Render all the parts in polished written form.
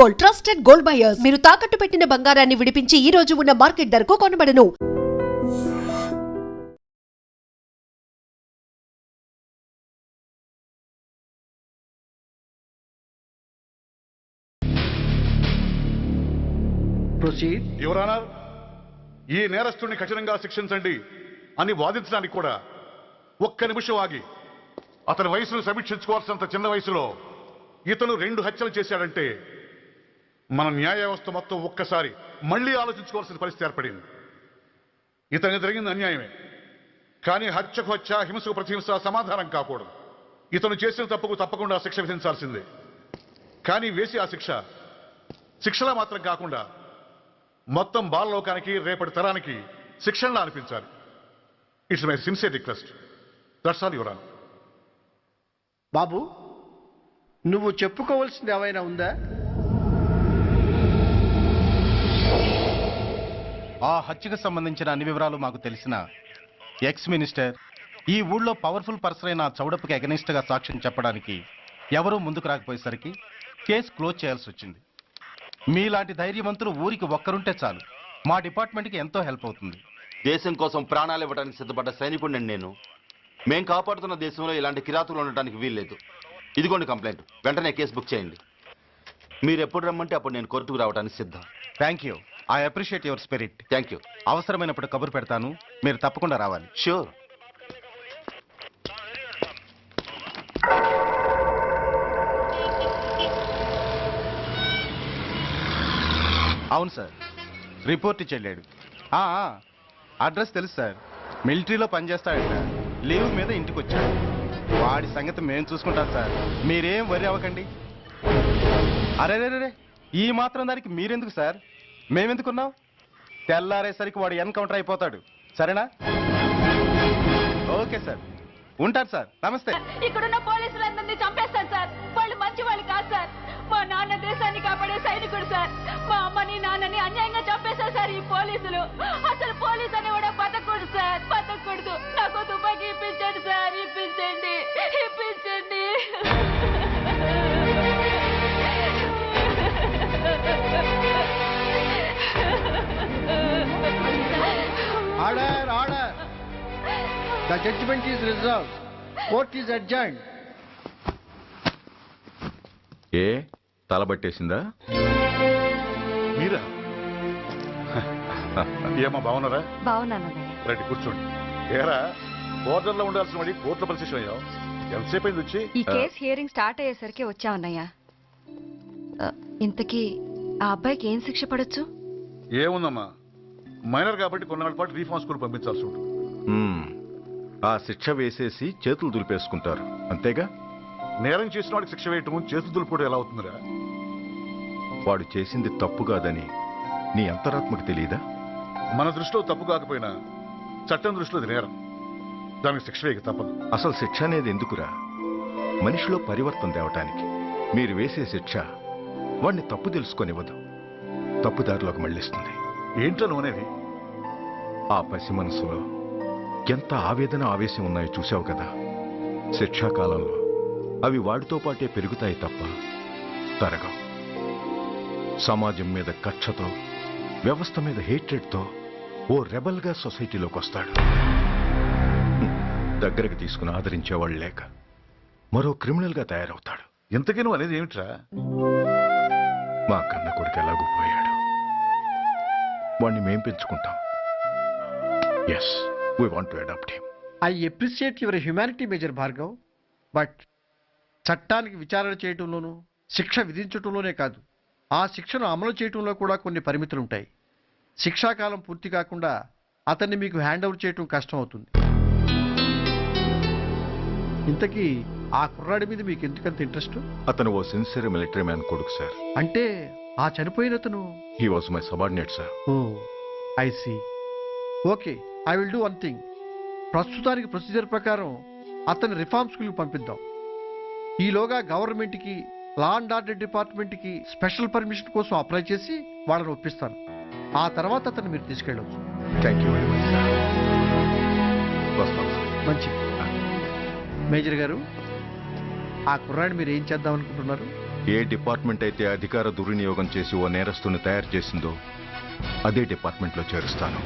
Gold, trusted gold buyers. మీరు తాకట్టు పెట్టిన బంగారాన్ని విడిపించి ఈ రోజు ఉన్న మార్కెట్ ధరకు కొనబడను. యువర్ ఆనర్, ఈ నేరస్తుడిని కఠినంగా శిక్షించండి అని వాదించడానికి కూడా ఒక్క నిమిషం ఆగి అతని వయసును సమీక్షించుకోవాల్సినంత చిన్న వయసులో ఇతను 2 హత్యలు చేశాడంటే మన న్యాయ వ్యవస్థ మొత్తం ఒక్కసారి మళ్లీ ఆలోచించుకోవాల్సిన పరిస్థితి ఏర్పడింది. ఇతనికి జరిగింది అన్యాయమే, కానీ హత్యకు హత్య, హింసకు ప్రతిహింస సమాధానం కాకూడదు. ఇతను చేసిన తప్పుకు తప్పకుండా శిక్ష విధించాల్సిందే. కానీ వేసి ఆ శిక్షలా మాత్రం కాకుండా మొత్తం బాలలోకానికి, రేపటి తరానికి శిక్షణలా అనిపించాలి. It's my sincere request. That's all your honour. బాబు, నువ్వు చెప్పుకోవాల్సింది ఏమైనా ఉందా? ఆ హత్యకు సంబంధించిన అన్ని వివరాలు మాకు తెలిసిన ఎక్స్ మినిస్టర్ ఈ ఊళ్ళో పవర్ఫుల్ పర్సన్ అయిన చౌడప్పకి అగెనిస్ట్ గా సాక్ష్యం చెప్పడానికి ఎవరూ ముందుకు రాకపోయేసరికి కేసు క్లోజ్ చేయాల్సి వచ్చింది. మీలాంటి ధైర్యవంతులు ఊరికి ఒక్కరుంటే చాలు, మా డిపార్ట్మెంట్కి ఎంతో హెల్ప్ అవుతుంది. దేశం కోసం ప్రాణాలు ఇవ్వడానికి సిద్ధపడ్డ సైనికుడిని నేను. మేం కాపాడుతున్న దేశంలో ఇలాంటి కిరాతులు ఉండటానికి వీల్లేదు. ఇదిగోండి కంప్లైంట్, వెంటనే కేసు బుక్ చేయండి. మీరు ఎప్పుడు రమ్మంటే అప్పుడు నేను కోర్టుకు రావడానికి సిద్ధం. Thank you, I appreciate your spirit. Thank you. అవసరమైనప్పుడు కబురు పెడతాను, మీరు తప్పకుండా రావాలి. షూర్. అవును సార్, రిపోర్ట్ ఇచ్చి వెళ్ళాడు. అడ్రస్ తెలుసు సార్, మిలిటరీలో పనిచేస్తాడట. లీవ్ మీద ఇంటికి వచ్చాడు. వాడి సంగతి మేము చూసుకుంటాం సార్, మీరేం వరి అవ్వకండి. అరే, ఈ మాత్రం దానికి మీరెందుకు సార్, మేమెందుకున్నాం? తెల్లారేసరికి వాడు ఎన్కౌంటర్ అయిపోతాడు. సరేనా? ఓకే సార్, ఉంటారు సార్. నమస్తే. ఇక్కడున్న పోలీసులందరినీ చంపేస్తారు సార్. వాళ్ళు మంచి వాళ్ళు కాదు సార్. మా నాన్న దేశాన్ని కాపాడే సైనికుడు సార్. మా అమ్మని నాన్నని అన్యాయంగా చంపేశారు సార్ ఈ పోలీసులు. అసలు పోలీసు అని కూడా బతకూడదు సార్, బతకూడదు. నాకు తుపాకీ ఇప్పించండి సార్, ఇప్పించండి. Order, order. The judgment is reserved. Court is adjourned. ఏ తలబట్టేసిందా? మీరా? ఏమా బాగున్నారా? బాగున్నానన్నయ్య. రండి కూర్చోండి. ఏరా, బోర్డర్లో ఉండాల్సిన వాడి కోర్టులో పరిశీలన అయ్యావు. ఎంతసేపు అయింది వచ్చి? ఈ కేసు హియరింగ్ స్టార్ట్ అయ్యేసరికి వచ్చామన్నయ్య. ఇంతకీ ఆ అబ్బాయికి ఏం శిక్ష పడొచ్చు? ఏముందమ్మా, మైనర్ కాబట్టి కొన్నాళ్ళ పాటు రీఫార్మ్ స్కూల్ పంపించాల్సి ఉంటుంది. ఆ శిక్ష వేసేసి చేతులు దులిపేసుకుంటారు, అంతేగా? నేరం చేసిన వాడికి శిక్ష వేయటం, చేతులు దులుపుకోవడం ఎలా అవుతుందిరా? వాడు చేసింది తప్పు కాదని నీ అంతరాత్మకు తెలియదా? మన దృష్టిలో తప్పు కాకపోయినా చట్టం దృష్టిలో అది నేరం. దానికి శిక్ష వేయక తప్పదు. అసలు శిక్ష అనేది ఎందుకురా? మనిషిలో పరివర్తన తేవటానికి. మీరు వేసే శిక్ష వాడిని తప్పు తెలుసుకొనివ్వదు, తప్పుదారిలోకి మళ్ళిస్తుంది. ఏంటో నువ్వనేది? ఆ పసి మనసులో ఎంత ఆవేదన, ఆవేశం ఉన్నాయో చూసావు కదా. శిక్షాకాలంలో అవి వాడితో పాటే పెరుగుతాయి తప్ప తరగవు. సమాజం మీద కక్షతో, వ్యవస్థ మీద హేట్రెడ్తో ఓ రెబల్గా సొసైటీలోకి వస్తాడు. దగ్గరకు తీసుకుని ఆదరించేవాళ్ళు లేక మరో క్రిమినల్గా తయారవుతాడు. ఇంతకీ నువ్వు అనేది ఏమిట్రా? మా కన్న కొడుకు ఎలాగూ పోయాడు, వాణ్ణి మేం పెంచుకుంటాం. Yes, we want to adopt him. I appreciate your humanity, Major Bhargav. But చట్టానికి విచారణ చేయటంలోనూ, శిక్ష విధించటంలోనే కాదు, ఆ శిక్షను అమలు చేయటంలో కూడా కొన్ని పరిమితులు ఉంటాయి. శిక్షాకాలం పూర్తి కాకుండా అతన్ని మీకు హ్యాండ్ ఓవర్ చేయటం కష్టం అవుతుంది. ఇంతకీ ఆ కుర్రాడి మీద మీకు ఎందుకంత ఇంట్రెస్ట్? అతను ఓ సిన్సియర్ మిలిటరీ మ్యాన్ కొడుకు సార్. అంటే ఆ చనిపోయిన అతను? He was my subordinate sir. Oh, I see. Okay, I will do one thing. ప్రస్తుతానికి ప్రొసీజర్ ప్రకారం అతన్ని రిఫార్మ్ స్కూల్కి పంపిద్దాం. ఈలోగా గవర్నమెంట్కి, లా అండ్ ఆర్డర్ డిపార్ట్మెంట్కి స్పెషల్ పర్మిషన్ కోసం అప్లై చేసి వాళ్ళని ఒప్పిస్తాను. ఆ తర్వాత అతన్ని మీరు తీసుకెళ్ళవచ్చు. Thank you very much sir. వస్తాం సార్. మంచిది. మేజర్ గారు, ఆ కుర్రాడిని మీరు ఏం చేద్దాం అనుకుంటున్నారు? ఏ డిపార్ట్మెంట్ అయితే అధికార దుర్వినియోగం చేసి ఓ నేరస్తుని తయారు చేసిందో అదే డిపార్ట్మెంట్లో చేరుస్తాను.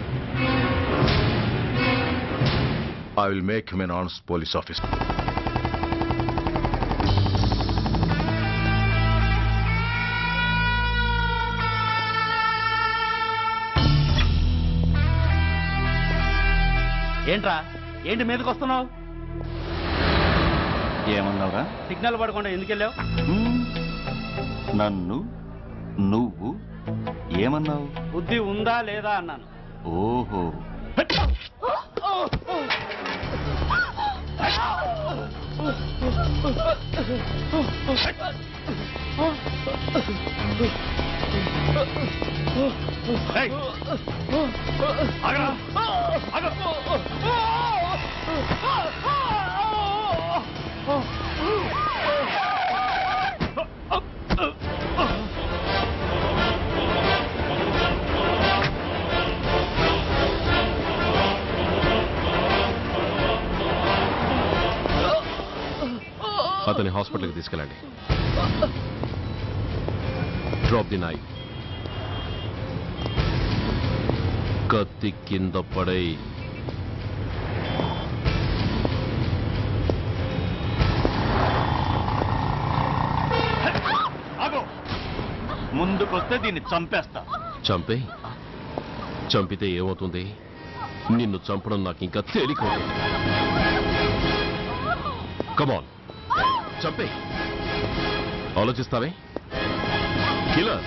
I will make him an honest police officer. ఏంట్రా ఏంటి మీదకి వస్తున్నావు? ఏమన్నావురా? సిగ్నల్ పడకుండా ఎందుకు వెళ్ళావు? నన్ను నువ్వు ఏమన్నావు? బుద్ధి ఉందా లేదా అన్నాను. ఓహో, అతని హాస్పిటల్కి తీసుకెళ్ళండి. Drop the knife. కత్తి కింద పడై. ముందుకొస్తే దీన్ని చంపేస్తా. చంపే. చంపితే ఏమవుతుంది? నిన్ను చంపడం నాకు ఇంకా తేలికవుతుంది. కమాన్, చంపే. ఆలోచిస్తావే కిల్లర్?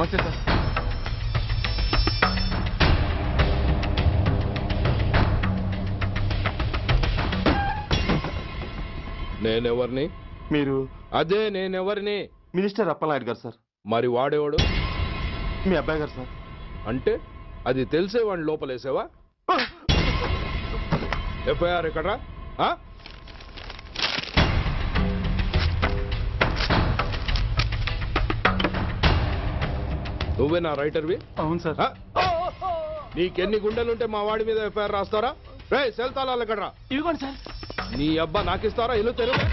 నమస్తే సార్. నేనెవరిని? మీరు అదే నేనెవరిని? మినిస్టర్ అప్పలనాయుడు గారు సార్. మరి వాడేవాడు? మీ అబ్బాయి గారు సార్. అంటే అది తెలిసే వాడిని లోపలేసావా? ఎఫ్ఐఆర్ ఎక్కడ్రా? ఆ? నువ్వేనా రైటర్వి? అవును సార్. ఆ? నీకెన్ని గుండెలుంటే మా వాడి మీద ఎఫ్ఐఆర్ రాస్తారా? రే సెల్ తాళాలు ఎక్కడ్రా? ఇదిగోండి సార్. నీ అబ్బా నాకిస్తారా? ఇల్లు తెరువు.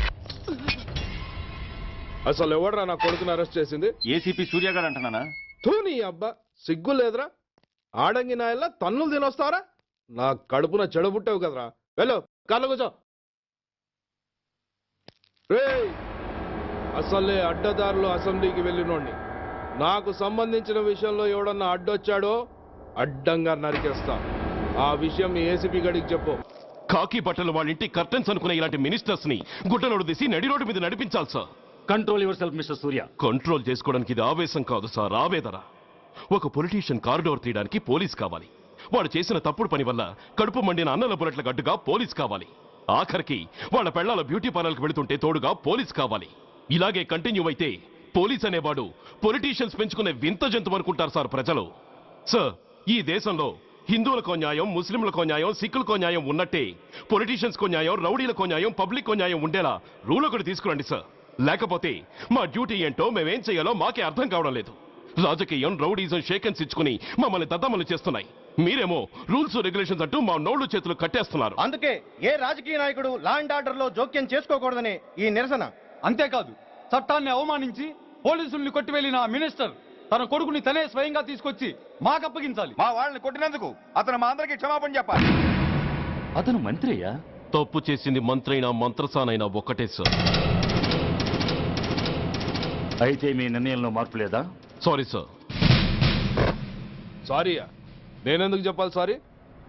అసలు ఎవడ్రా నా కొడుకుని అరెస్ట్ చేసింది? ఏసీపీ సూర్య గారు అంటున్నానా? తూ నీ అబ్బా సిగ్గు లేదురా? ఆడంగి నాయల్లా తన్నులు తినొస్తారా? నా కడుపున చెడబుట్టావు కదరా. వెళ్ళు కార్లో కూర్చో. రేయ్ అసలే అడ్డదారులు అసెంబ్లీకి వెళ్ళినోడిని. నాకు సంబంధించిన విషయంలో ఎవడన్నా అడ్డొచ్చాడో అడ్డంగా నరికేస్తా. ఆ విషయం మీ ఏసీపీ గడికి చెప్పు. కాకి బట్టలు వాళ్ళ ఇంటి కర్టెన్స్ అనుకునే ఇలాంటి మినిస్టర్స్ ని గుడ్డలోడు తీసి నడి రోడ్డు మీద నడిపించాలి sir. Control your self mister Surya. Control చేసుకోవడానికి ఇది ఆవేశం కాదు సార్, ఆవేదన. ఒక పొలిటీషియన్ కారిడోర్ తీయడానికి పోలీస్ కావాలి. వాడు చేసిన తప్పుడు పని వల్ల కడుపు మండిన అన్నల బుల్లెట్ల గడ్డుగా పోలీస్ కావాలి. ఆఖరికి వాళ్ళ పెళ్లాల బ్యూటీ పార్లర్కి వెళుతుంటే తోడుగా పోలీస్ కావాలి. ఇలాగే కంటిన్యూ అయితే పోలీస్ అనేవాడు పొలిటీషియన్స్ పెంచుకునే వింత జంతువు అనుకుంటారు సార్ ప్రజలు. సార్ ఈ దేశంలో హిందువులకో న్యాయం, ముస్లింలకో న్యాయం, సిక్కులకో న్యాయం ఉన్నట్టే పొలిటీషియన్స్కో న్యాయం, రౌడీలకో న్యాయం, పబ్లిక్కో న్యాయం ఉండేలా రూల్ ఒకటి తీసుకురండి సార్. లేకపోతే మా డ్యూటీ ఏంటో మేమేం చేయాలో మాకే అర్థం కావడం లేదు. రాజకీయం, రౌడీజం షేకెన్స్ ఇచ్చుకుని మమ్మల్ని దద్దమలు చేస్తున్నాయి. మీరేమో రూల్స్ రెగ్యులేషన్స్ అంటూ మా నోళ్లు చేతులు కట్టేస్తున్నారు. అందుకే ఏ రాజకీయ నాయకుడు లా అండ్ ఆర్డర్ లో జోక్యం చేసుకోకూడదని ఈ నిరసన. అంతేకాదు, చట్టాన్ని అవమానించి పోలీసుల్ని కొట్టివెళ్లిన మినిస్టర్ తన కొడుకుని తనే స్వయంగా తీసుకొచ్చి మాకు అప్పగించాలి. మా వాళ్ళని కొట్టినందుకు అతను మా అందరికీ క్షమాపణ చెప్పాలి. అతను మంత్రి అయ్యా. తప్పు చేసింది మంత్రైనా మంత్రసానైనా ఒక్కటే సార్. అయితే మీ నిర్ణయంలో మార్పు లేదా? Sorry sir. సారీయా? నేనెందుకు చెప్పాలి సారీ?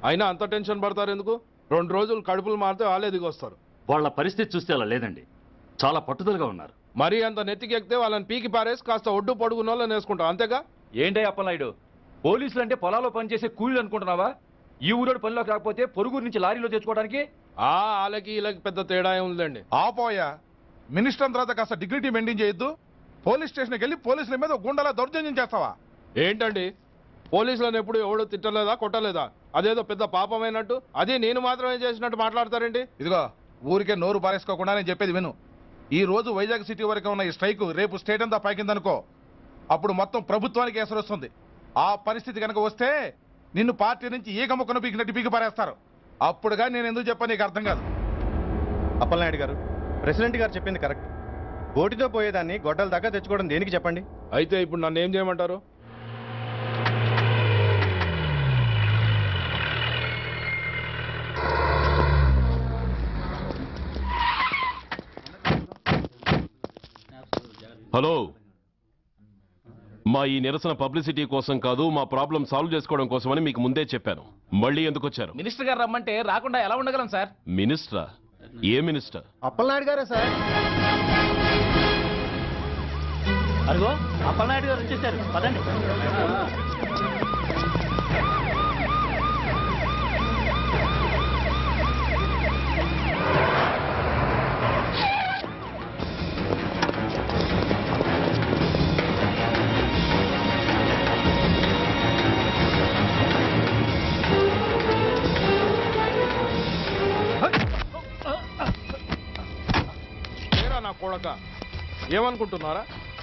అయినా అంత టెన్షన్ పడతారు ఎందుకు? 2 రోజులు కడుపులు మారితే వాళ్ళే దిగొస్తారు. వాళ్ళ పరిస్థితి చూస్తే అలా లేదండి, చాలా పట్టుదలగా ఉన్నారు. మరీ అంత నెత్తికెక్కితే వాళ్ళని పీకి పారేసి కాస్త ఒడ్డు పొడుగున్న వాళ్ళని వేసుకుంటాం, అంతేగా? ఏంటే అప్పలనాయుడు, పోలీసులు అంటే పొలాల్లో పనిచేసే కూలీలు అనుకుంటున్నావా? ఈ ఊరోడు పనిలోకి రాకపోతే పొరుగురు నుంచి లారీలో తెచ్చుకోవడానికి వాళ్ళకి వీళ్ళకి పెద్ద తేడా ఉందండి. ఆపోయా, మినిస్టర్ తర్వాత కాస్త డిగ్నిటీ మెయింటైన్ చేయొద్దు. పోలీస్ స్టేషన్కి వెళ్ళి పోలీసుల మీద గుండెలా దౌర్జన్యం చేస్తావా? ఏంటండి పోలీసులను ఎప్పుడు ఎవడో తిట్టలేదా, కొట్టలేదా? అదేదో పెద్ద పాపమైనట్టు అది నేను మాత్రమే చేసినట్టు మాట్లాడతారేంటి? ఇదిగో ఊరికే నోరు పారేసుకోకుండా నేను చెప్పేది విను. ఈ రోజు వైజాగ్ సిటీ వరకు ఉన్న ఈ స్ట్రైక్ రేపు స్టేట్ అంతా పైకిందనుకో, అప్పుడు మొత్తం ప్రభుత్వానికి ఎసరు వస్తుంది. ఆ పరిస్థితి కనుక వస్తే నిన్ను పార్టీ నుంచి ఈగ ముక్కను పీకినట్టు పీకి పారేస్తారు. అప్పుడుగా నేను ఎందుకు చెప్పాను నీకు అర్థం కాదు. అప్పలనాయుడు గారు, ప్రెసిడెంట్ గారు చెప్పింది కరెక్ట్. గోటితో పోయేదాన్ని గొడ్డల దాకా తెచ్చుకోవడం దేనికి చెప్పండి? అయితే ఇప్పుడు నన్ను ఏం చేయమంటారు? హలో, మా ఈ నిరసన పబ్లిసిటీ కోసం కాదు, మా ప్రాబ్లం సాల్వ్ చేసుకోవడం కోసమని మీకు ముందే చెప్పాను. మళ్ళీ ఎందుకు వచ్చారు? మినిస్టర్ గారు రమ్మంటే రాకుండా ఎలా ఉండగలం సార్? మినిస్టరా? ఏ మినిస్టర్? అప్పలనాయుడు గారే సార్. అదిగో అప్పలనాయుడు గారు వచ్చేసారు, పదండి. నా కొడక ఏమనుకుంటున్నారా?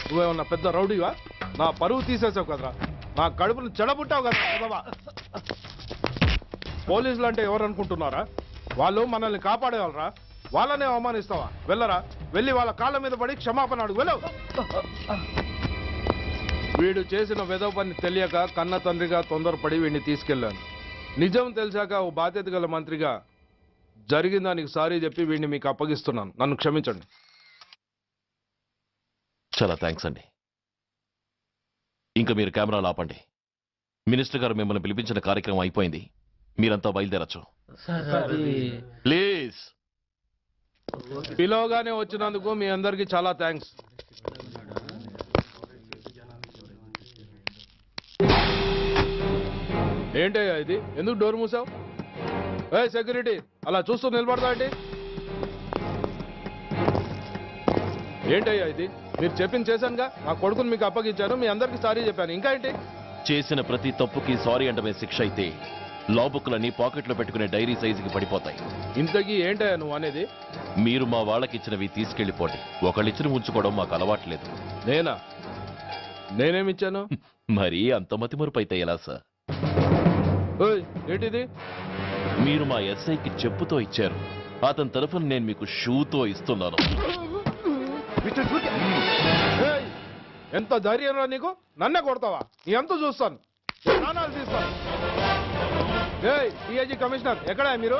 నువ్వేమన్నా పెద్ద రౌడీవా? నా పరువు తీసేసావు కదరా, నా కడుపును చెడబుట్టావు కదా. పోలీసులు అంటే ఎవరు అనుకుంటున్నారా? వాళ్ళు మనల్ని కాపాడేవాళ్ళరా? వాళ్ళనే అవమానిస్తావా? వెళ్ళరా, వెళ్ళి వాళ్ళ కాళ్ళ మీద పడి క్షమాపణ అడుగు, వెళ్ళవు. వీడు చేసిన వెధవ పని తెలియక కన్న తండ్రిగా తొందరపడి వీడిని తీసుకెళ్లాను. నిజం తెలిసాక ఓ బాధ్యత గల మంత్రిగా జరిగిన దానికి సారీ చెప్పి వీడిని మీకు అప్పగిస్తున్నాను. నన్ను క్షమించండి. చాలా థ్యాంక్స్ అండి. ఇంకా మీరు కెమెరాలు ఆపండి. మినిస్టర్ గారు మిమ్మల్ని పిలిపించిన కార్యక్రమం అయిపోయింది, మీరంతా బయలుదేరచ్చు ప్లీజ్. పిలవగానే వచ్చినందుకు మీ అందరికీ చాలా థ్యాంక్స్. ఏంటయ్యా ఇది? ఎందుకు డోర్ మూసావు? ఏ సెక్యూరిటీ, అలా చూస్తూ నిలబడతా ఏంటి? ఏంటయ్యా ఇది? మీరు చెప్పింది చేశానుగా, నా కొడుకుని మీకు అప్పగించాను, మీ అందరికి సారీ చెప్పాను, ఇంకా ఏంటి? చేసిన ప్రతి తప్పుకి సారీ అంటమే శిక్ష అయితే లా బుక్లన్నీ పాకెట్లో పెట్టుకునే డైరీ సైజుకి పడిపోతాయి. ఇంతకీ ఏంటయ్యా నువ్వు అనేది? మీరు మా వాళ్ళకిచ్చినవి తీసుకెళ్లిపోండి. ఒకళ్ళిచ్చిన ఉంచుకోవడం మాకు అలవాట్లేదు. నేనా? నేనేమిచ్చాను? మరి అంత మతిమరుపు అయితే ఎలా సార్? ఓయ్, ఏంటిది? మీరు మా ఎస్ఐకి చెప్పుతో ఇచ్చారు, అతని తరఫున నేను మీకు షూతో ఇస్తున్నాను. ఏయ్, ఎంత ధైర్యం రా నీకు? నన్నే కొడతావా? నీ ఎంత చూస్తాను, ప్రాణాలు తీస్తాను. ఏయ్, డిఐజీ కమిషనర్ ఎక్కడా మీరు?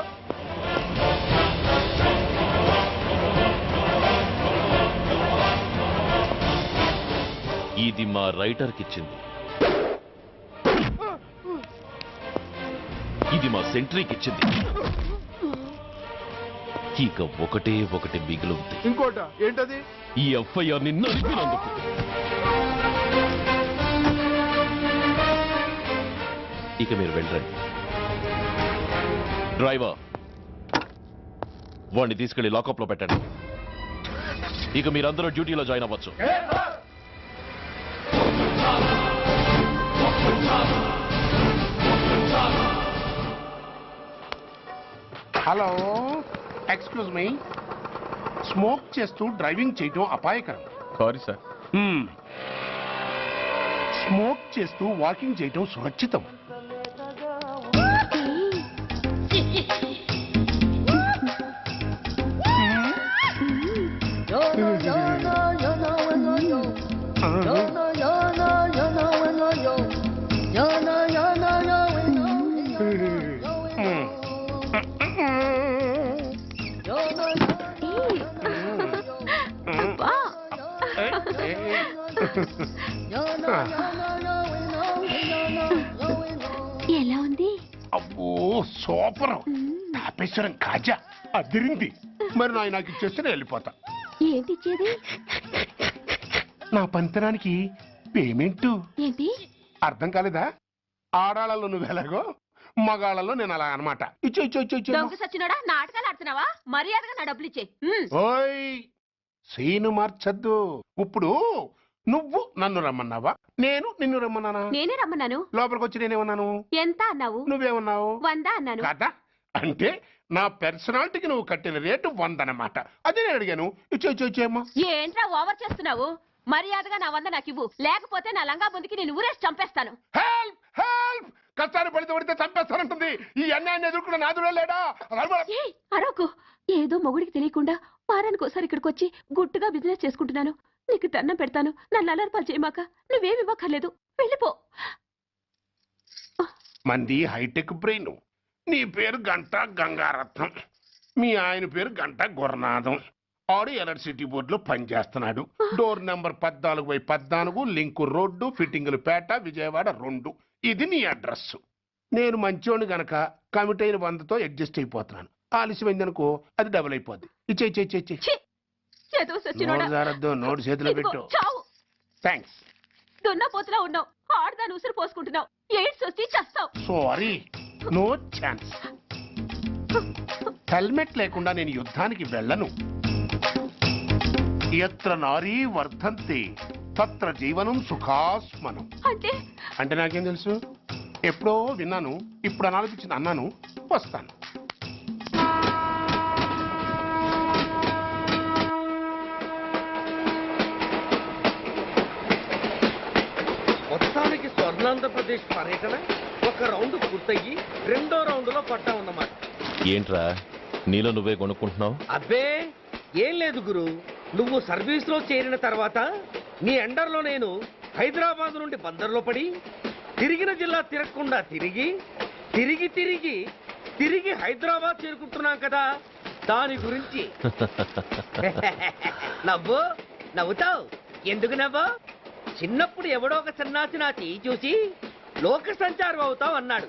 ఇది మా రైటర్కి ఇచ్చింది, ఇది మా సెంట్రీకి ఇచ్చింది. ఇక ఒకటే ఒకటి మిగిలింది. ఇంకోట ఏంటది? ఈ ఎఫ్ఐఆర్ ని నలిపినందుకు. ఇక మీరు వెళ్ళండి. డ్రైవర్, వాడిని తీసుకెళ్లి లాకప్ లో పెట్టండి. ఇక మీరందరూ డ్యూటీలో జాయిన్ అవ్వచ్చు. Hello, excuse me. స్మోక్ చేస్తూ డ్రైవింగ్ చేయటం అపాయకరం. Sorry sir. స్మోక్ చేస్తూ వాకింగ్ చేయటం సురక్షితం. ఎలా ఉంది? అబ్బో సూపర్. తాపేశ్వరం కాజా అదిరింది. మరి నాకు ఇచ్చేస్తే నేను వెళ్ళిపోతా. ఏంటి ఇచ్చేది? నా పంతనానికి పేమెంట్. ఏంటి అర్థం కాలేదా? ఆడాళ్ళలో నువ్వు ఎలాగో, మగాళ్ళలో నేను అలా అనమాట. ఇచ్చో ఇచ్చో ఇచ్చో ఇచ్చో. దొంగ సచ్చినోడా, నాటకాలు ఆడుతున్నావా? మర్యాదగా నా డబ్బులు ఇచ్చే. ఓయ్, సీను మార్చద్దు. ఇప్పుడు నువ్వు నన్ను రమ్మన్నావా, నేను నిన్ను రమ్మన్నానా? నేనే రమ్మన్నాను. లోపలికి వచ్చి నేనేమన్నాను? ఎంత అన్నావు? నువ్వేమన్నావు? 100 అన్నాను. కదా, అంటే నా పర్సనాలిటీకి నువ్వు కట్టిన రేటు 100 అన్నమాట. అదే నేను అడిగాను. ఇచ్చో ఇచ్చో ఇచ్చేమ్మా. ఏంట్రా ఓవర్ చేస్తున్నావు? మర్యాదగా నా 100 నాకు ఇవ్వు, లేకపోతే నా లంగా బొందికి నేను ఊరేసి చంపేస్తాను. Help help. కష్టాలు పడితే చంపేస్తానంటుంది. ఈ అన్యాయాన్ని ఎదుర్కొన్న నాదుడే లేడా? అరవకు. ఏదో మొగుడికి తెలియకుండా వారానికి ఒకసారి ఇక్కడికి వచ్చి గుట్టుగా బిజినెస్ చేసుకుంటున్నాను. నీకు దండం పెడతాను, నన్ను అలర్పాలు చేయమాక. నువ్వేమి ఇవ్వక్కర్లేదు, వెళ్ళిపో. మంది హైటెక్ బ్రెయిన్. నీ పేరు గంట గంగారత్నం, మీ ఆయన పేరు గంట గురునాథం. ఆడు ఎలక్ట్రిసిటీ బోర్డులో పనిచేస్తున్నాడు. డోర్ నెంబర్ 14/14, లింకు రోడ్డు, ఫిట్టింగులు పేట, విజయవాడ 2. ఇది నీ అడ్రస్. నేను మంచోని గనక కమిట్ అయిన 100తో అడ్జస్ట్ అయిపోతున్నాను. ఆలస్యమైందనుకో అది డబుల్ అయిపోద్ది. ఇచ్చే నోటు చేతిలో పెట్టు. థ్యాంక్స్. దున్నపోతులా ఉన్నావు, ఆడదాని ఉసురు పోసుకుంటున్నావు. ఎయిడ్స్ వచ్చి చస్తావు. Sorry, no chance. హెల్మెట్ లేకుండా నేను యుద్ధానికి వెళ్ళను. ఎత్ర నారీ వర్ధంతి తత్ర జీవనం సుఖాస్మనం. అంటే నాకేం తెలుసు? ఎప్పుడో విన్నాను, ఇప్పుడు అనాలనిపించింది అన్నాను. వస్తాను. మొత్తానికి స్వర్ణాంధ్రప్రదేశ్ పర్యటన ఒక రౌండ్ పూర్తయ్యి 2వ రౌండ్లో పడ్డా ఉన్నమాట. ఏంట్రా నీలో నువ్వే కొనుక్కుంటున్నావు? అబ్బే ఏం లేదు గురు. నువ్వు సర్వీస్ లో చేరిన తర్వాత నీ అండర్లో నేను హైదరాబాద్ నుండి బందర్లో పడి తిరిగిన జిల్లా తిరగకుండా తిరిగి తిరిగి తిరిగి తిరిగి హైదరాబాద్ చేరుకుంటున్నాం కదా, దాని గురించి. నవ్వు నవ్వుతావు ఎందుకు నవ్వు? చిన్నప్పుడు ఎవడో ఒక సన్నాసి నా చెయ్యి చూసి లోక సంచారం అవుతావు అన్నాడు.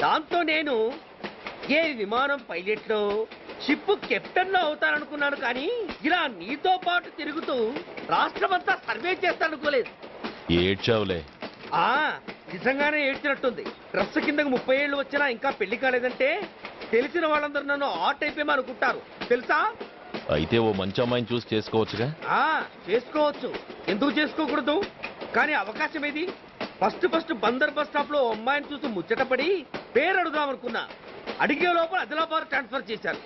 దాంతో నేను ఏ విమానం పైలట్లో షిప్ కెప్టెన్ అవుతాననుకున్నాను. కానీ ఇలా నీతో పాటు తిరుగుతూ రాష్ట్రమంతా సర్వే చేస్తానుకోలేదు. ఏడ్చావులే. ఆ నిజంగానే ఏడ్చినట్టుంది. డ్రెస్ కిందకు 30 ఏళ్ళు వచ్చినా ఇంకా పెళ్లి కాలేదంటే తెలిసిన వాళ్ళందరూ నన్ను ఆట్ అయిపోయి అనుకుంటారు తెలుసా. అయితే ఓ మంచి అమ్మాయిని చూసి చేసుకోవచ్చుగా. చేసుకోవచ్చు, ఎందుకు చేసుకోకూడదు? కానీ అవకాశం ఏది? ఫస్ట్ బందర్ బస్ స్టాప్ లో అమ్మాయిని చూసి ముచ్చటపడి పేరు అడుగుదామనుకున్నా. అడిగే లోపల ఆదిలాబాద్ ట్రాన్స్ఫర్ చేశారు.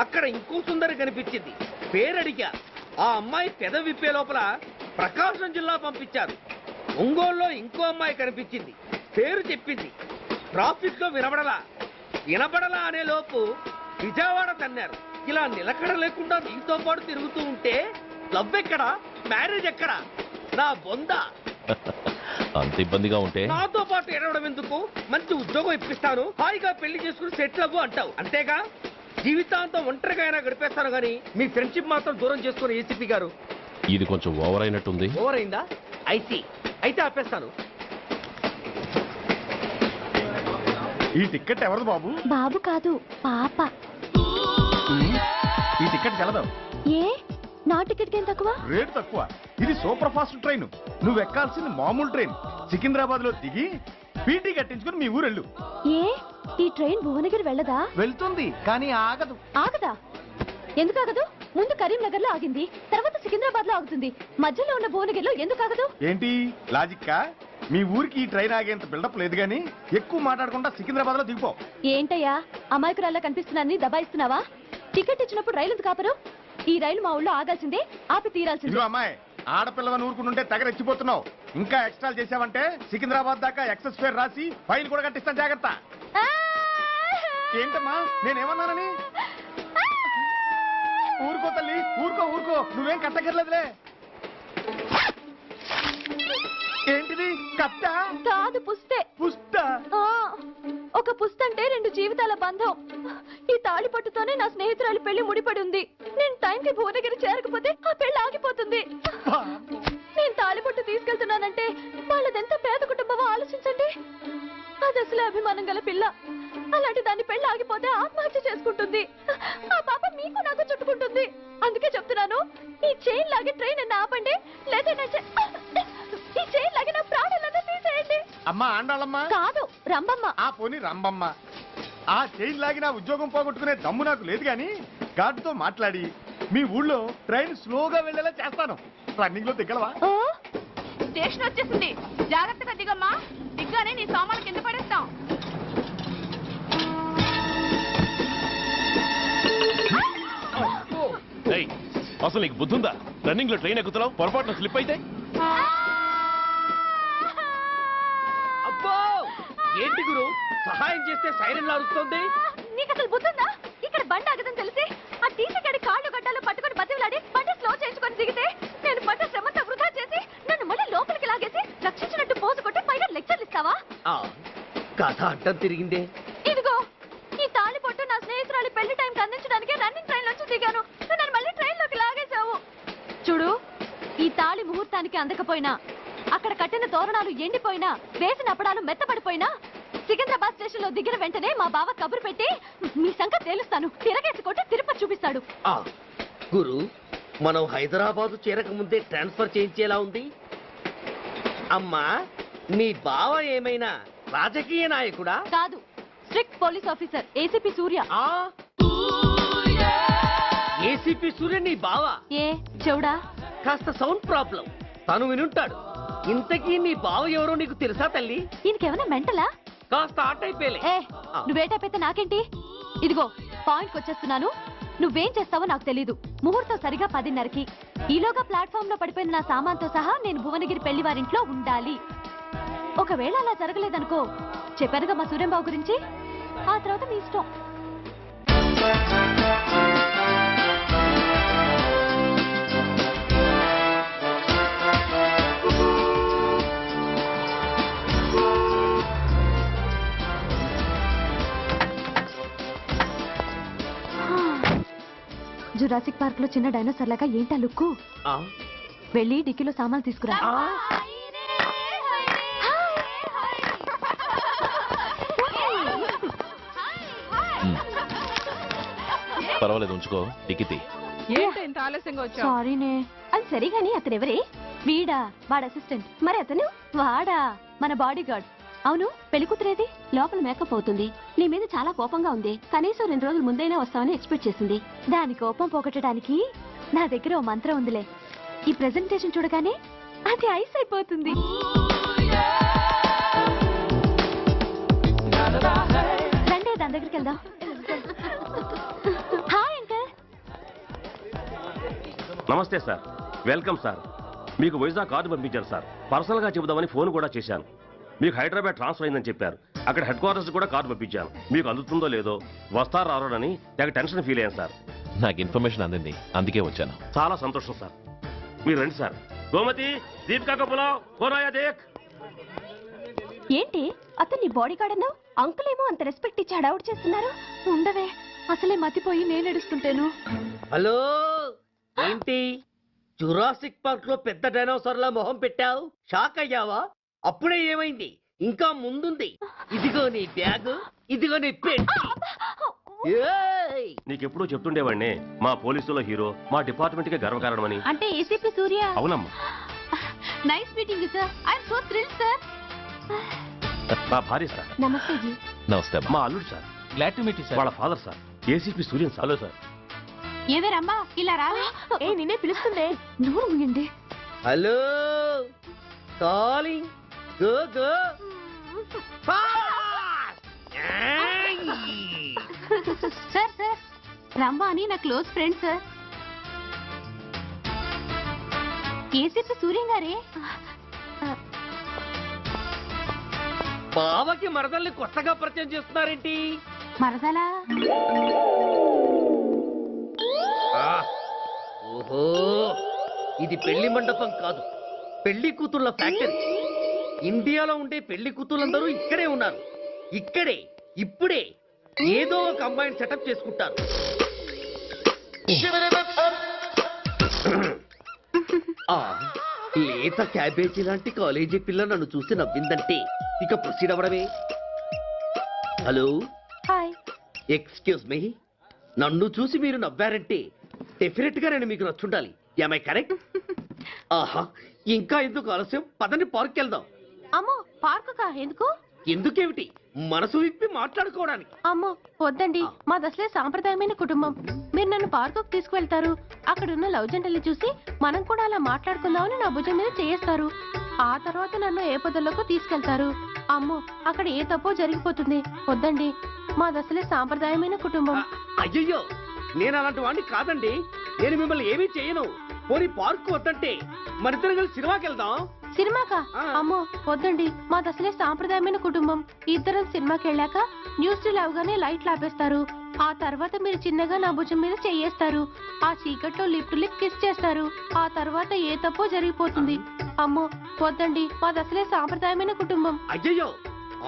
అక్కడ ఇంకో సుందరి కనిపించింది, పేరు అడిగా. ఆ అమ్మాయి పెద విప్పే లోపల ప్రకాశం జిల్లా పంపించారు. ఒంగోలులో ఇంకో అమ్మాయి కనిపించింది, పేరు చెప్పింది. ట్రాఫిక్ లో వినబడలా అనే లోపు విజయవాడ తన్నారు. ఇలా నిలకడ లేకుండా నీతో పాటు తిరుగుతూ ఉంటే లవ్ ఎక్కడా, మ్యారేజ్ ఎక్కడా? నా బొంద. అంత ఇబ్బందిగా ఉంటే నాతో పాటు ఎడవడం ఎందుకు? మంచి ఉద్యోగం ఇప్పిస్తాను, హాయిగా పెళ్లి చేసుకుని సెటిల్ అవ్వు అంటావు అంతేగా. జీవితాంతం ఒంటరిగా అయినా గడిపేస్తాను గానీ మీ ఫ్రెండ్షిప్ మాత్రం దూరం చేసుకుని ఏసీపీ గారు. ఇది కొంచెం ఓవర్ అయినట్టుంది. ఓవర్ అయిందా? అయితే ఆపేస్తాను. ఈ టికెట్ ఎవరిది బాబు? బాబు కాదు, పాప. ఈ టికెట్ కలదు. ఏ నా టికెట్ ఏం తక్కువ? రేటు తక్కువ. ఇది సూపర్ ఫాస్ట్ ట్రైన్. నువ్వు ఎక్కాల్సింది మామూలు ట్రైన్. సికింద్రాబాద్ లో దిగి పీటీ కట్టించుకుని మీ ఊరెళ్ళు. ఏ ఈ ట్రైన్ భువనగిరి వెళ్ళదా? వెళ్తుంది కానీ ఆగదు. ఆగదా? ఎందుకు ఆగదు? ముందు కరీంనగర్ లో ఆగింది, తర్వాత సికింద్రాబాద్ లో ఆగుతుంది. మధ్యలో ఉన్న భువనగిరిలో ఎందుకు ఆగదు? ఏంటి లాజిక్కా? మీ ఊరికి ఈ ట్రైన్ ఆగేంత బిల్డప్ లేదు గానీ ఎక్కువ మాట్లాడకుండా సికింద్రాబాద్ లో దిగిపో. ఏంటయ్యా అమాయకురాల్లా కనిపిస్తున్నానని దబాయిస్తున్నావా? టికెట్ ఇచ్చినప్పుడు రైలు ఎందుకు ఆపరు? ఈ రైలు మా ఊళ్ళో ఆగాల్సిందే, ఆపి తీరాల్సిందే. అమ్మాయి ఆడపిల్లగా ఊరుకుంటుంటే తెగరెచ్చిపోతున్నావు. ఇంకా ఎక్స్ట్రా చేసావంటే సికింద్రాబాద్ దాకా ఎక్సెస్ ఫేర్ రాసి ఫైన్ కూడా కట్టిస్తాను, జాగ్రత్త. ఏంటమ్మా నేనేమన్నానని? ఊరుకో తల్లి, ఊరుకో, నువ్వేం కట్టగర్లేదులే. ఏంటిది? కట్ట కాదు, పుస్తే. పుస్త? ఒక పుస్తంటే 2 జీవితాల బంధం. ఈ తాళి పట్టుతోనే నా స్నేహితురాలి పెళ్లి ముడిపడి ఉంది. నేను టైంకి భువనగిరి చేరకపోతే ఆ పెళ్లి ఆగిపోతుంది. నేను తాళిపట్టు తీసుకెళ్తున్నానంటే వాళ్ళదెంత పేద కుటుంబమో ఆలోచించండి. అది అసలు అభిమానం గల పిల్ల. అలాంటి దాని పెళ్లి ఆగిపోతే ఆత్మహత్య చేసుకుంటుంది. ఆ పాప మీకు నాకు చుట్టుకుంటుంది. అందుకే చెప్తున్నాను, ఈ చైన్ లాగే ట్రైన్ అన్న ఆపండి, లేదా ఈ చైన్ లాగే నా ప్రాణాలన్నా తీసేయండి. అమ్మా ఆండాళ్ళమ్మ కాదు, రంబమ్మ. ఆ పోని రంబమ్మ. ఆ చైన్ లాగి నా ఉద్యోగం పోగొట్టుకునే దమ్ము నాకు లేదు గాని గార్డుతో మాట్లాడి మీ ఊళ్ళో ట్రైన్ స్లోగా వెళ్ళేలా చేస్తాను. రన్నింగ్ లో దిగలవా? స్టేషన్ వచ్చేసింది, జాగ్రత్తగా దిగమ్మా. దిగ్గానే నీ సామాన్లు కింద పడేస్తాం. అసలు నీకు బుద్ధుందా? రన్నింగ్ లో ట్రైన్ ఎక్కుతున్నావు, పొరపాటున స్లిప్ అయితే? అబ్బో ఏంటి గురు, సహాయం చేస్తే సైరన్ లాడుతోంది. నీకు అసలు బుద్ధుందా? ఇక్కడ బండి ఆగదని తెలిసి ఆ టీసీ గడి కాళ్ళు గడ్డలు పట్టుకుని బతిలాడి బండి స్లో చేసుకుని దిగితే నేను పడ్డ శ్రమంతా వృధా చేసి నన్ను మళ్ళీ లోపలికి లాగేసి రక్షించినట్టు పోసు కొట్టి పైన లెక్చర్లు ఇస్తావా? కథ అడ్డం తిరిగిందే. ఇదిగో ఈ తాళి పొట్టు నా స్నేహితురాలి పెళ్లి టైంకి అందించడానికి రన్నింగ్ ట్రైన్ నుంచి దిగాను. నన్ను మళ్ళీ ట్రైన్ లోకి లాగేశావు. చూడు, ఈ తాళి ముహూర్తానికి అందకపోయినా, అక్కడ కట్టిన తోరణాలు ఎండిపోయినా, వేసిన అప్పడాలు మెత్తపడిపోయినా, సికింద్రాబాద్ స్టేషన్ లో దిగిన వెంటనే మా బావ కబురు పెట్టి మీ సంగతి తేలుస్తాను, తిరగేసి కొట్టి తిరుపతి చూపిస్తాడు. గురు, మనం హైదరాబాద్ చేరక ముందే ట్రాన్స్ఫర్ చేయించేలా ఉంది. అమ్మా, నీ బావ ఏమైనా రాజకీయ నాయకుడా? కాదు, స్ట్రిక్ట్ పోలీస్ ఆఫీసర్, ఏసీపీ సూర్య. ఏసీపీ సూర్య నీ బావ? ఏ చెవుడా? కాస్త సౌండ్ ప్రాబ్లం, తను వినుంటాడు. ఇంతకీ నీ బావ ఎవరో నీకు తెలుసా తల్లి? ఈయనకేమైనా మెంటలా? కాస్త ఆటైపోయలే. నువ్వేటైపోతే నాకేంటి? ఇదిగో పాయింట్కి వచ్చేస్తున్నాను. నువ్వేం చేస్తావో నాకు తెలీదు. ముహూర్తం సరిగా 10:30కి. ఈలోగా ప్లాట్ఫామ్ లో పడిపోయిన నా సామాన్తో సహా నేను భువనగిరి పెళ్లి వారింట్లో ఉండాలి. ఒకవేళ అలా జరగలేదనుకో, చెప్పానుగా మా సూర్యంబాబు గురించి, ఆ తర్వాత మీ ఇష్టం. జురాసిక్ పార్క్ లో చిన్న డైనోసార్ లాగా ఏంటా లుక్కు? వెళ్ళి డిక్కీలో సామాన్లు తీసుకురా. పర్వాలేదు, ఉంచుకో. టికెట్ ఏంటి ఇంత ఆలస్యంగా వచ్చావు? సారీనే. అది సరిగాని అతను ఎవరే? వీడా వాడు అసిస్టెంట్. మరి అతను? వాడా మన బాడీ గార్డ్. అవును, పెళ్లి కూతురేది? లోపల మేకప్ అవుతుంది. నీ మీద చాలా కోపంగా ఉంది. కనీసం 2 రోజుల ముందైనా వస్తామని ఎక్స్పెక్ట్ చేసింది. దాని కోపం పోగొట్టడానికి నా దగ్గర ఓ మంత్రం ఉందిలే. ఈ ప్రెజెంటేషన్ చూడగానే అది ఐస్ అయిపోతుంది. రండి దాని దగ్గరికి వెళ్దాం. Hi uncle. నమస్తే సార్, వెల్కమ్ సార్. మీకు వైజాగ్ కార్డు పంపించారు సార్. పర్సనల్గా చెబుదామని ఫోన్ కూడా చేశాను. మీకు హైదరాబాద్ ట్రాన్స్ఫర్ అయిందని చెప్పారు. అక్కడ హెడ్ క్వార్టర్స్ కూడా కార్డు పంపించాను. మీకు అందుతుందో లేదో, వస్తారో రారోనని తెగ టెన్షన్ ఫీల్ అయ్యాను సార్. నాకు ఇన్ఫర్మేషన్ అందింది, అందుకే వచ్చాను. చాలా సంతోషం సార్. మీరు రండి సార్. గోమతి, దీపికా కపులావ్, కోరాయా దేక్. ఏంటి అతను నీ బాడీ గార్డ్ అన్నావు? అంకుల్ ఏమో అంత రెస్పెక్ట్ ఇచ్చి హడావుడు చేస్తున్నారు. ఉండవే, అసలే మతిపోయి నేను ఎడుస్తుంటాను. హలో, ఏంటి జురాసిక్ పార్క్ లో పెద్ద డైనోసార్ లా మొహం పెట్టావు? షాక్ అయ్యావా? అప్పుడే ఏమైంది? ఇంకా ముందుంది. ఇదిగో నీ బ్యాగ్, ఇదిగో నీ పెట్టి. నీకెప్పుడూ చెప్తుండేవాడిని, మా పోలీసులో హీరో, మా డిపార్ట్మెంట్ కే గర్వకారణమని. అంటే ఏసీపీ సూర్య. అవునమ్మా. Nice meeting sir. I'm so thrilled sir. మా భార్య సార్. నమస్తే జీ. నమస్తే. మా అల్లుడు sir. Glad to meet you sir. వాళ్ళ father sir, ACP Suryan sir. Hello sir. ఏవేరమ్మా ఇలా రావే. ఏ నిన్నే పిలుస్తుందే. నోరు మూయండి. Hello, calling. Go go. Sir sir, రమ్మ అని నా close friend sir. ACP Suryam గారే. బావకి మరదల్ని కొత్తగా పరిచయం చేస్తున్నారేంటి? మరదలా? ఓహో, ఇది పెళ్లి మండపం కాదు, పెళ్లి కూతుళ్ళ ఫ్యాక్టరీ. ఇండియాలో ఉండే పెళ్లి కూతుళ్ళందరూ ఇక్కడే ఉన్నారు. ఇక్కడే ఇప్పుడే ఏదో ఒక అమ్మాయిని సెటప్ చేసుకుంటారు. లేత క్యాబేజీ లాంటి కాలేజీ పిల్ల నన్ను చూసి నవ్విందంటే ఇక ప్రొసీడ్ అవ్వడమే. Hello, hi. ఎక్స్క్యూజ్ మీ, నన్ను చూసి మీరు నవ్వారంటే డెఫినెట్ గా నేను మీకు నచ్చుండాలి. Am I correct? ఆహా, ఇంకా ఎందుకు ఆలస్యం? పదండి పార్క్ వెళ్దాం. అమ్మో, పార్కు కా? ఎందుకు? ఎందుకేమిటి, మనసు విప్పి మాట్లాడుకోవడానికి. అమ్మో వద్దండి, మాది అసలే సాంప్రదాయమైన కుటుంబం. మీరు నన్ను పార్కుకు తీసుకువెళ్తారు, అక్కడున్న లవ్ జంటల్ని చూసి మనం కూడా అలా మాట్లాడుకుందామని నా భుజం మీద చేస్తారు. ఆ తర్వాత నన్ను ఏ పొదల్లోకి తీసుకెళ్తారు. అమ్మో, అక్కడ ఏ తప్పో జరిగిపోతుంది. వద్దండి, మాది అసలే సాంప్రదాయమైన కుటుంబం. అయ్యయ్యో, నేను అలాంటి వాడిని కాదండి. నేను మిమ్మల్ని ఏమీ చేయను. పోనీ పార్క్ వద్దంటే మరిద్దరం కలిసి సినిమాకి వెళ్దాం. సినిమాకా? అమ్మో వద్దండి, మాది అసలే సాంప్రదాయమైన కుటుంబం. ఇద్దరం సినిమాకి వెళ్ళాక న్యూస్ అవగానే లైట్లు ఆపేస్తారు. ఆ తర్వాత మీరు చిన్నగా నా భుజం మీద చెయ్యేస్తారు. ఆ చీకట్లో లిప్ టు లిప్ కిస్ చేస్తారు. ఆ తర్వాత ఏ తప్పో జరిగిపోతుంది. అమ్మో వద్దండి, మాది అసలే సాంప్రదాయమైన కుటుంబం. అయ్యయ్యో,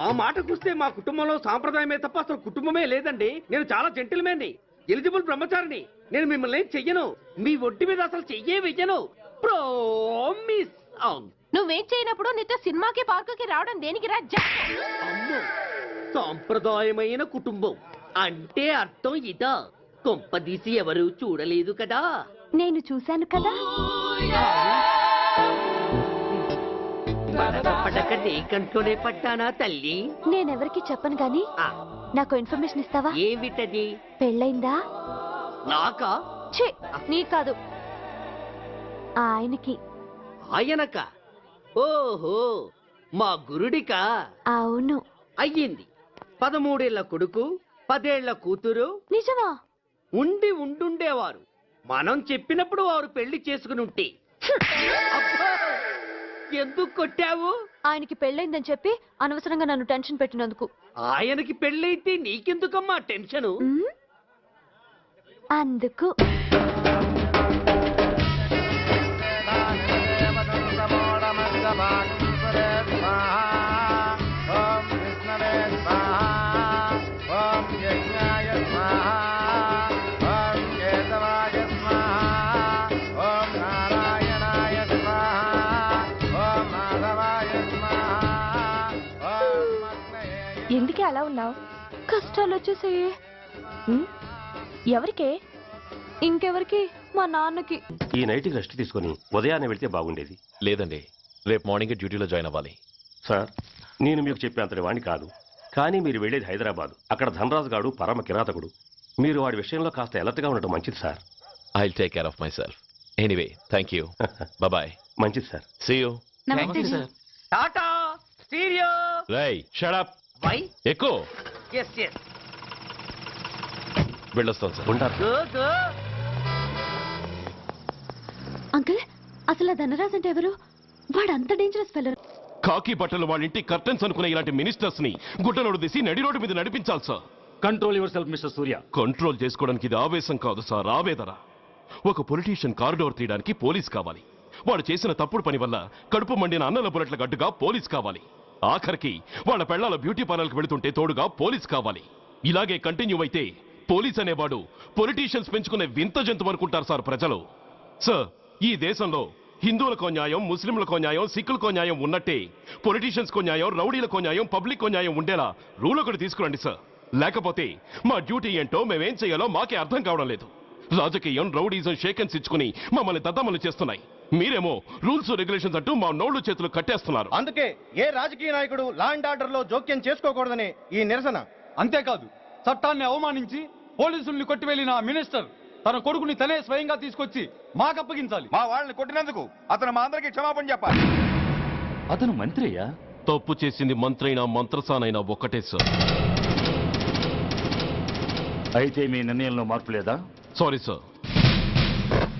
ఆ మాటకొస్తే మా కుటుంబంలో సాంప్రదాయమే తప్ప అసలు కుటుంబమే లేదండి. నేను చాలా జెంటిల్మెన్ని, ఎలిజిబుల్ బ్రహ్మచారిని. నేను మిమ్మల్ని ఏం చెయ్యను. మీ ఒంటి మీద అసలు చెయ్యే వెయ్యను. ప్రామిస్. నువ్వేం చేయనప్పుడు నీతో సినిమాకి పార్కుకి రావడం దేనికి రాజ్జా? అమ్మో, సాంప్రదాయమైన కుటుంబం అంటే అర్థం ఇదా? కొంపదీసి ఎవరు చూడలేదు కదా? నేను చూశాను కదా. పడక నీ కంట్లోనే పట్టానా తల్లి? నేనెవరికి చెప్పను గాని నాకు ఇన్ఫర్మేషన్ ఇస్తావా? ఏమిటది? పెళ్ళైందా? నాకా? ఛీ, నీ కాదు, ఆయనకి. ఆయనక? ఓహో, మా గురుడికా? అవును. అయ్యింది. 13 ఏళ్ల కొడుకు, 10 ఏళ్ల కూతురు. నిజమా? ఉండి ఉండుండేవారు. మనం చెప్పినప్పుడు వారు పెళ్లి చేసుకుని ఉంటే. అబ్బా, ఎందుకు కొట్టావు? ఆయనకి పెళ్ళైందని చెప్పి అనవసరంగా నన్ను టెన్షన్ పెట్టినందుకు. ఆయనకి పెళ్ళైతే నీకెందుకమ్మా టెన్షను? అందుకు. ఎందుకే అలా ఉన్నావు? కష్టాలు వచ్చేసాయి. ఎవరికే? ఇంకెవరికి? మా నాన్నకి. ఈ నైట్కి రెస్ట్ తీసుకొని ఉదయాన్నే వెళ్తే బాగుండేది. లేదండి, రేపు మార్నింగ్ డ్యూటీలో జాయిన్ అవ్వాలి. సార్, నేను మీకు చెప్పేంతటి వాణ్ణి కాదు, కానీ మీరు వెళ్ళేది హైదరాబాద్. అక్కడ ధనరాజు గాడు పరమ కిరాతకుడు. మీరు వాడి విషయంలో కాస్త అలర్ట్గా ఉండటం మంచిది sir. I will take care of myself. Anyway, thank you. Bye. మంచిది sir. See you. Tata stereo. రేయ్, షట్ అప్. వై? ఎక్కు. Yes yes. వెళ్ళొస్తాను సార్. ఉంటారు. Go go. అంకుల్, అసలు ఆ ధనరాజ్ అంటే ఎవరు? వాడు అంత డేంజరస్ ఫెల్లర్. కాకి బట్టలు వాళ్ళ ఇంటి కర్టెన్స్ అనుకునే ఇలాంటి మినిస్టర్స్ ని గుడ్డనోడు తీసి నడి రోడ్డు మీద నడిపించాలి sir. Control your self mister Surya. Control చేసుకోవడానికి ఇది ఆవేశం కాదు సార్, ఆవేదన. ఒక పొలిటీషియన్ కారిడోర్ తీయడానికి పోలీస్ కావాలి. వాడు చేసిన తప్పుడు పని వల్ల కడుపు మండిన అన్నల బుల్లెట్ల గడ్డుగా పోలీస్ కావాలి. ఆఖరికి వాళ్ళ పెళ్లాల బ్యూటీ పార్లర్కి వెళుతుంటే తోడుగా పోలీస్ కావాలి. ఇలాగే కంటిన్యూ అయితే పోలీస్ అనేవాడు పొలిటీషియన్స్ పెంచుకునే వింత జంతువు అనుకుంటారు సార్ ప్రజలు. సార్, ఈ దేశంలో హిందువులకో న్యాయం, ముస్లింలకో న్యాయం, సిక్కులకో న్యాయం ఉన్నట్టే పొలిటీషియన్స్కో న్యాయం, రౌడీలకో న్యాయం, పబ్లిక్కో న్యాయం ఉండేలా రూల్ ఒకటి తీసుకురండి సార్. లేకపోతే మా డ్యూటీ ఏంటో మేమేం చేయాలో మాకే అర్థం కావడం లేదు. రాజకీయం, రౌడీజం షేకెన్స్ ఇచ్చుకుని మమ్మల్ని దద్దమలు చేస్తున్నాయి. మీరేమో రూల్స్ రెగ్యులేషన్స్ అంటూ మా నోళ్లు చేతులు కట్టేస్తున్నారు. అందుకే ఏ రాజకీయ నాయకుడు లా అండ్ ఆర్డర్ లో జోక్యం చేసుకోకూడదని ఈ నిరసన. అంతేకాదు, చట్టాన్ని అవమానించి పోలీసుల్ని కొట్టివెళ్లిన మినిస్టర్ తన కొడుకుని తనే స్వయంగా తీసుకొచ్చి మాకు అప్పగించాలి. మా వాళ్ళని కొట్టినందుకు అతను మా అందరికి క్షమాపణ చెప్పాలి. అతను మంత్రి అయ్యా. తప్పు చేసింది మంత్రైనా మంత్రసానైనా ఒక్కటే సార్. అయితే మీ నిర్ణయంలో మార్పు లేదా? Sorry sir,